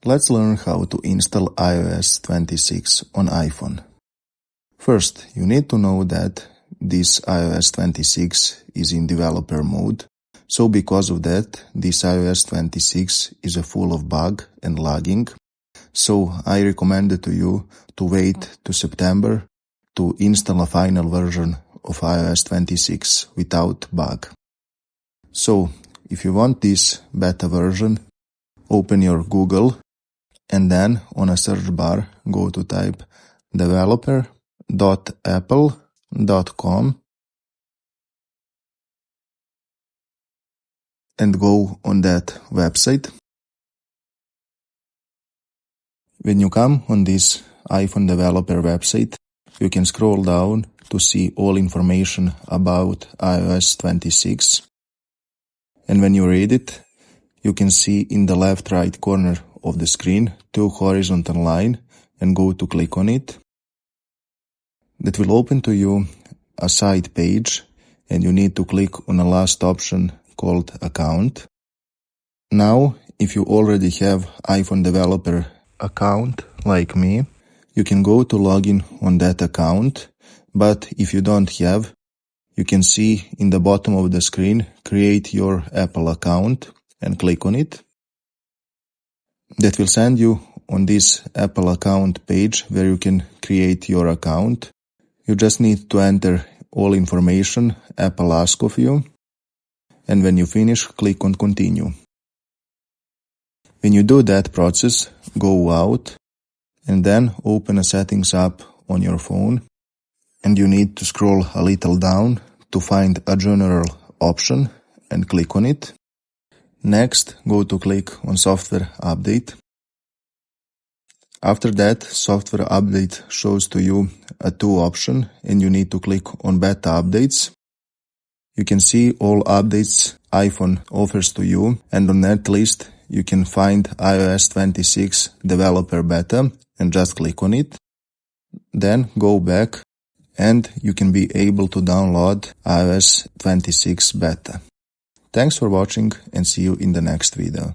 Let's learn how to install iOS 26 on iPhone. First, you need to know that this iOS 26 is in developer mode. So because of that, this iOS 26 is full of bug and lagging. So I recommend to you to wait to September to install a final version of iOS 26 without bug. So if you want this beta version, open your Google and then on a search bar go to type developer.apple.com and go on that website. When you come on this iPhone developer website, you can scroll down to see all information about iOS 26. And when you read it, you can see in the left right corner of the screen two horizontal lines and go to click on it. That will open to you a side page and you need to click on the last option called account. Now, if you already have iPhone developer account like me, you can go to login on that account, but if you don't have, you can see in the bottom of the screen, create your Apple account and click on it. That will send you on this Apple account page where you can create your account. You just need to enter all information Apple asks of you. And when you finish, click on continue. When you do that process, go out and then open a settings app on your phone. And you need to scroll a little down to find a general option and click on it. Next, go to click on software update. After that, software update shows to you a two option and you need to click on beta updates. You can see all updates iPhone offers to you, and on that list you can find iOS 26 developer beta and just click on it. Then go back and you can be able to download iOS 26 beta. Thanks for watching and see you in the next video.